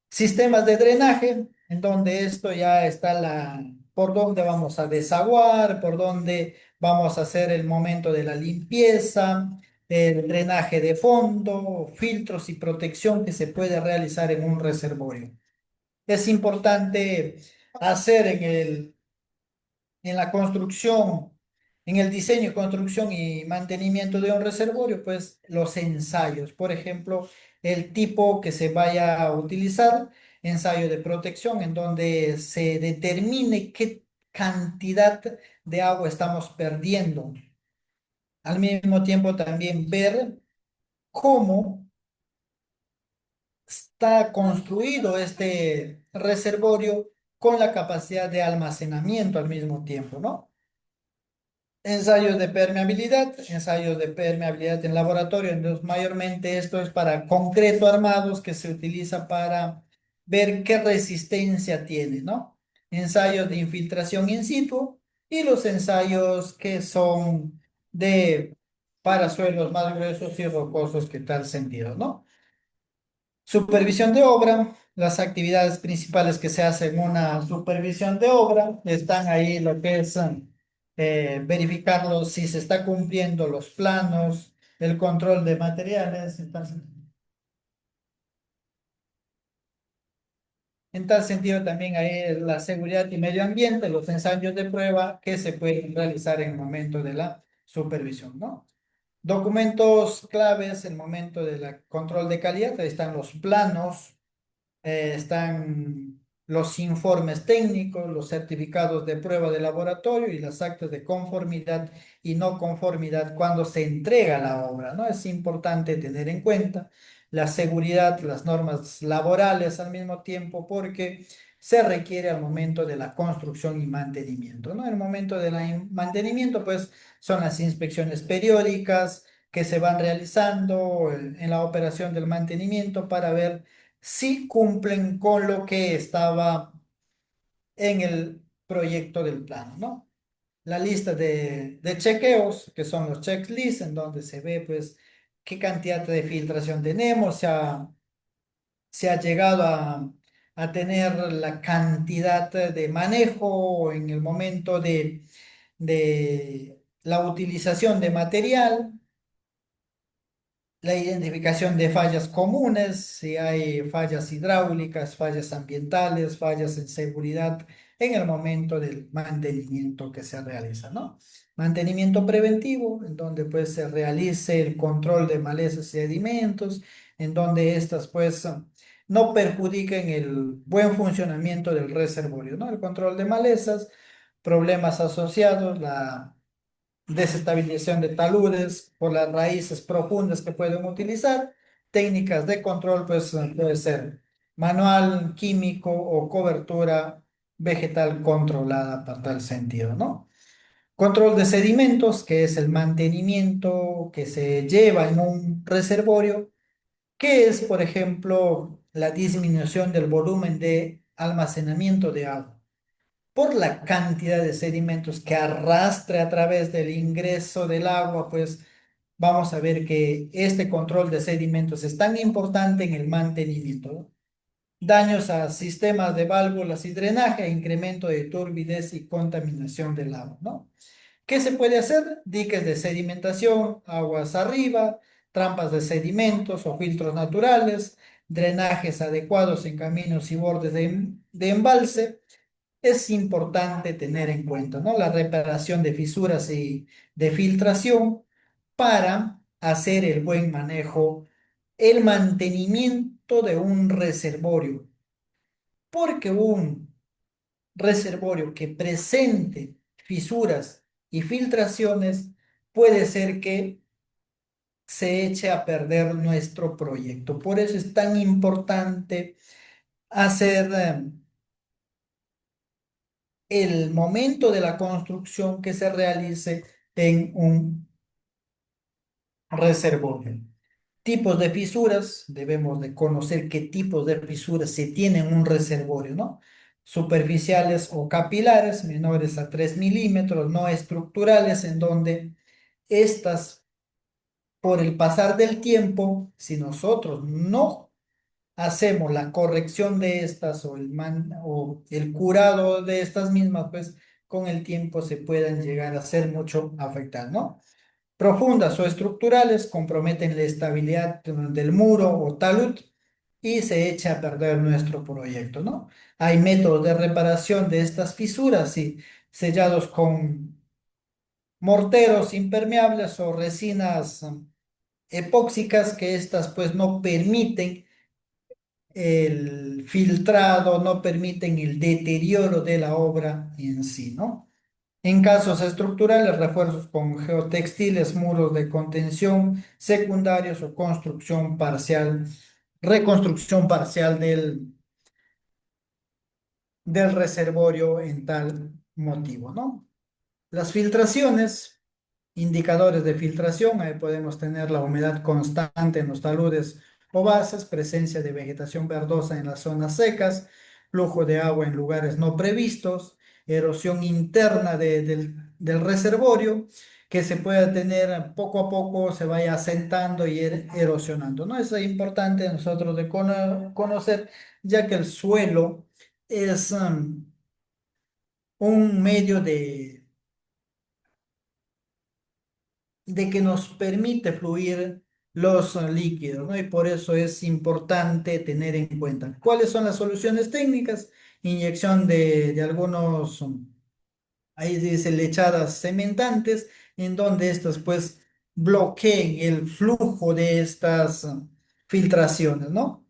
Sistemas de drenaje, en donde esto ya está por dónde vamos a desaguar, por dónde vamos a hacer el momento de la limpieza, el drenaje de fondo, filtros y protección que se puede realizar en un reservorio. Es importante hacer en la construcción, en el diseño, construcción y mantenimiento de un reservorio, pues los ensayos, por ejemplo, el tipo que se vaya a utilizar, ensayo de protección, en donde se determine qué cantidad de agua estamos perdiendo. Al mismo tiempo también ver cómo está construido este reservorio con la capacidad de almacenamiento al mismo tiempo, ¿no? Ensayos de permeabilidad en laboratorio. Entonces, mayormente esto es para concreto armados que se utiliza para ver qué resistencia tiene, ¿no? Ensayos de infiltración in situ y los ensayos que son de para suelos más gruesos y rocosos que tal sentido, ¿no? Supervisión de obra. Las actividades principales que se hacen en una supervisión de obra están ahí lo que es verificarlo si se está cumpliendo los planos, el control de materiales. En tal sentido también hay la seguridad y medio ambiente, los ensayos de prueba que se pueden realizar en el momento de la supervisión, ¿no? Documentos claves en el momento del control de calidad, ahí están los planos, están los informes técnicos, los certificados de prueba de laboratorio y las actas de conformidad y no conformidad cuando se entrega la obra, ¿no? Es importante tener en cuenta la seguridad, las normas laborales al mismo tiempo, porque se requiere al momento de la construcción y mantenimiento, ¿no? En el momento del mantenimiento, pues, son las inspecciones periódicas que se van realizando en la operación del mantenimiento para ver si cumplen con lo que estaba en el proyecto del plano, ¿no? La lista de chequeos, que son los checklists, en donde se ve, pues, qué cantidad de filtración tenemos, se ha llegado a tener la cantidad de manejo en el momento de la utilización de material, la identificación de fallas comunes, si hay fallas hidráulicas, fallas ambientales, fallas en seguridad en el momento del mantenimiento que se realiza, ¿no? Mantenimiento preventivo, en donde pues se realice el control de malezas y sedimentos, en donde estas pues no perjudiquen el buen funcionamiento del reservorio, ¿no? El control de malezas, problemas asociados, la desestabilización de taludes por las raíces profundas que pueden utilizar. Técnicas de control, pues puede ser manual, químico o cobertura vegetal controlada para tal sentido, ¿no? Control de sedimentos, que es el mantenimiento que se lleva en un reservorio, que es, por ejemplo, la disminución del volumen de almacenamiento de agua por la cantidad de sedimentos que arrastre a través del ingreso del agua, pues vamos a ver que este control de sedimentos es tan importante en el mantenimiento, ¿no? Daños a sistemas de válvulas y drenaje, incremento de turbidez y contaminación del agua, ¿no? ¿Qué se puede hacer? Diques de sedimentación, aguas arriba, trampas de sedimentos o filtros naturales, drenajes adecuados en caminos y bordes de embalse. Es importante tener en cuenta, ¿no? La reparación de fisuras y de filtración para hacer el buen manejo, el mantenimiento de un reservorio, porque reservorio que presente fisuras y filtraciones, puede ser que se eche a perder nuestro proyecto. Por eso es tan importante hacer el momento de la construcción que se realice en un reservorio. Tipos de fisuras, debemos de conocer qué tipos de fisuras se tienen en un reservorio, ¿no? Superficiales o capilares, menores a 3 milímetros, no estructurales, en donde estas, por el pasar del tiempo, si nosotros no hacemos la corrección de estas o el curado de estas mismas, pues con el tiempo se puedan llegar a ser mucho afectadas, ¿no? Profundas o estructurales comprometen la estabilidad del muro o talud y se echa a perder nuestro proyecto, ¿no? Hay métodos de reparación de estas fisuras y sellados con morteros impermeables o resinas epóxicas que estas pues no permiten el filtrado, no permiten el deterioro de la obra en sí, ¿no? En casos estructurales, refuerzos con geotextiles, muros de contención secundarios o construcción parcial, reconstrucción parcial del reservorio en tal motivo, ¿no? Las filtraciones, indicadores de filtración, ahí podemos tener la humedad constante en los taludes o bases, presencia de vegetación verdosa en las zonas secas, flujo de agua en lugares no previstos, erosión interna del reservorio, que se pueda tener poco a poco, se vaya asentando y erosionando, ¿no? Eso es importante nosotros de conocer, ya que el suelo es un medio de que nos permite fluir los líquidos, ¿no? Y por eso es importante tener en cuenta cuáles son las soluciones técnicas, inyección de algunos, ahí dice lechadas cementantes, en donde estas pues bloqueen el flujo de estas filtraciones, ¿no?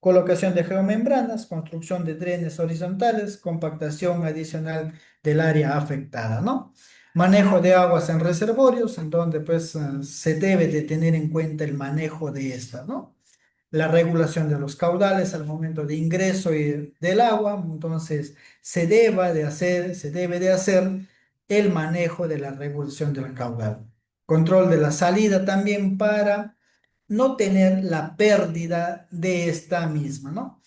Colocación de geomembranas, construcción de drenes horizontales, compactación adicional del área afectada, ¿no? Manejo de aguas en reservorios, en donde pues se debe de tener en cuenta el manejo de estas, ¿no? La regulación de los caudales al momento de ingreso del agua, entonces se debe de hacer el manejo de la regulación del caudal. Control de la salida también para no tener la pérdida de esta misma, ¿no?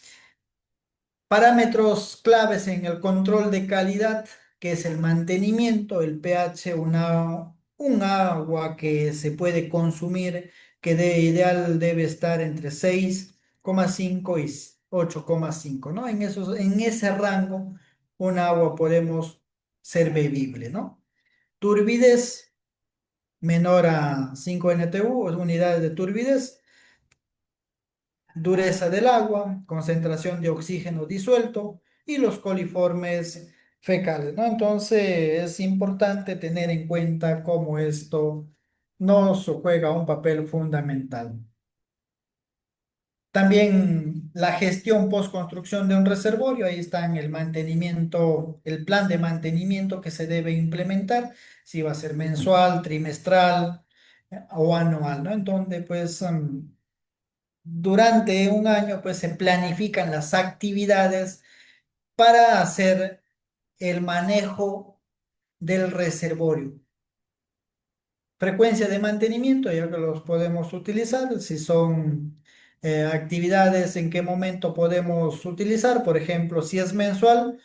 Parámetros claves en el control de calidad, que es el mantenimiento, el pH, un agua que se puede consumir, que de ideal debe estar entre 6,5 y 8,5, ¿no? En ese rango, un agua podemos ser bebible, ¿no? Turbidez menor a 5 NTU, unidades de turbidez. Dureza del agua, concentración de oxígeno disuelto y los coliformes fecales, ¿no? Entonces es importante tener en cuenta cómo esto nos juega un papel fundamental. También la gestión post-construcción de un reservorio, ahí está en el mantenimiento, el plan de mantenimiento que se debe implementar, si va a ser mensual, trimestral o anual, ¿no? Entonces, pues durante un año, pues se planifican las actividades para hacer el manejo del reservorio. Frecuencia de mantenimiento, ya que los podemos utilizar, si son actividades, en qué momento podemos utilizar, por ejemplo, si es mensual,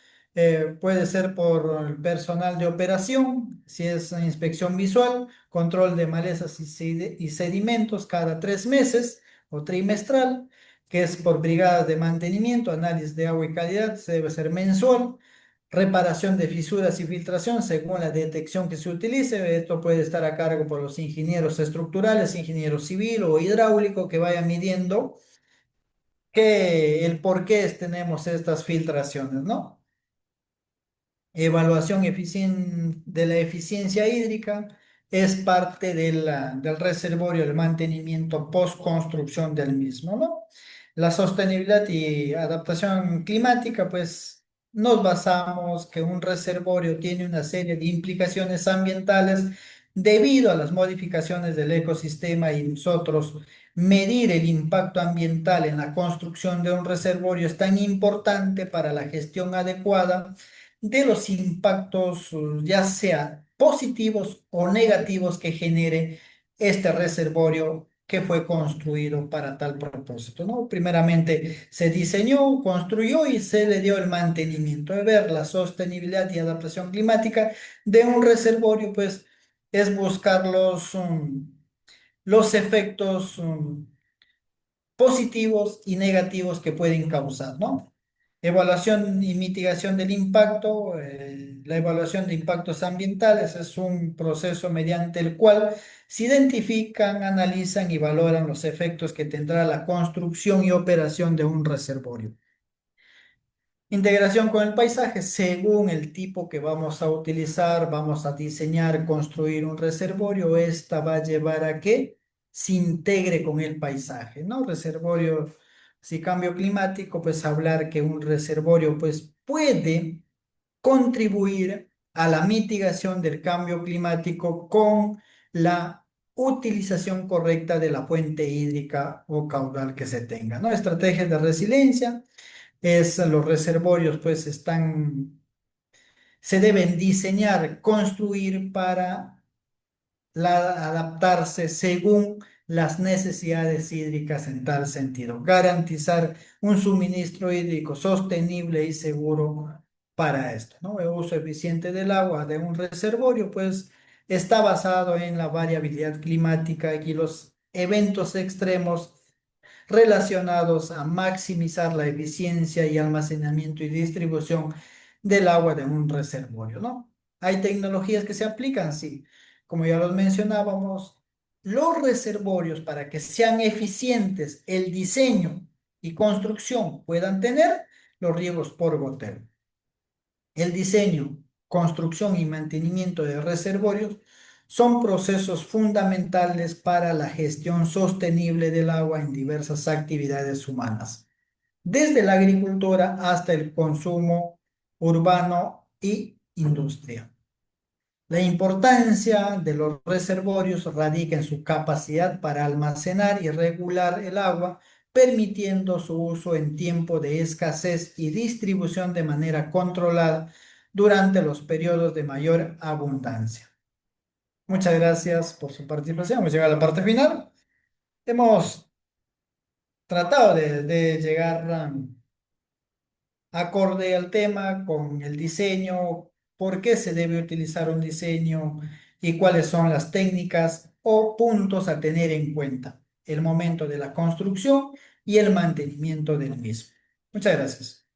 puede ser por el personal de operación, si es inspección visual, control de malezas y sedimentos cada 3 meses o trimestral, que es por brigadas de mantenimiento, análisis de agua y calidad, se debe ser mensual. Reparación de fisuras y filtración según la detección que se utilice. Esto puede estar a cargo por los ingenieros estructurales, ingeniero civil o hidráulico que vaya midiendo el por qué tenemos estas filtraciones, ¿no? Evaluación de la eficiencia hídrica es parte del reservorio, el mantenimiento post-construcción del mismo, ¿no? La sostenibilidad y adaptación climática, pues nos basamos que un reservorio tiene una serie de implicaciones ambientales debido a las modificaciones del ecosistema y nosotros medir el impacto ambiental en la construcción de un reservorio es tan importante para la gestión adecuada de los impactos, ya sea positivos o negativos que genere este reservorio que fue construido para tal propósito, ¿no? Primeramente se diseñó, construyó y se le dio el mantenimiento. De ver la sostenibilidad y adaptación climática de un reservorio, pues es buscar los efectos positivos y negativos que pueden causar, ¿no? Evaluación y mitigación del impacto. La evaluación de impactos ambientales es un proceso mediante el cual se identifican, analizan y valoran los efectos que tendrá la construcción y operación de un reservorio. Integración con el paisaje, según el tipo que vamos a utilizar, vamos a diseñar, construir un reservorio, esta va a llevar a que se integre con el paisaje, ¿no? Reservorio, si cambio climático, pues hablar que un reservorio pues puede contribuir a la mitigación del cambio climático con la utilización correcta de la fuente hídrica o caudal que se tenga, ¿no? Estrategias de resiliencia los reservorios pues se deben diseñar, construir para adaptarse según las necesidades hídricas en tal sentido. Garantizar un suministro hídrico sostenible y seguro para esto, ¿no? El uso eficiente del agua de un reservorio pues está basado en la variabilidad climática y los eventos extremos relacionados a maximizar la eficiencia y almacenamiento y distribución del agua de un reservorio, ¿no? Hay tecnologías que se aplican, sí. Como ya los mencionábamos, los reservorios para que sean eficientes, el diseño y construcción puedan tener los riegos por goteo. El diseño, construcción y mantenimiento de reservorios son procesos fundamentales para la gestión sostenible del agua en diversas actividades humanas, desde la agricultura hasta el consumo urbano y industria. La importancia de los reservorios radica en su capacidad para almacenar y regular el agua, permitiendo su uso en tiempo de escasez y distribución de manera controlada durante los periodos de mayor abundancia. Muchas gracias por su participación. Hemos llegado a la parte final. Hemos tratado de llegar acorde al tema, con el diseño, por qué se debe utilizar un diseño y cuáles son las técnicas o puntos a tener en cuenta el momento de la construcción y el mantenimiento del mismo. Muchas gracias.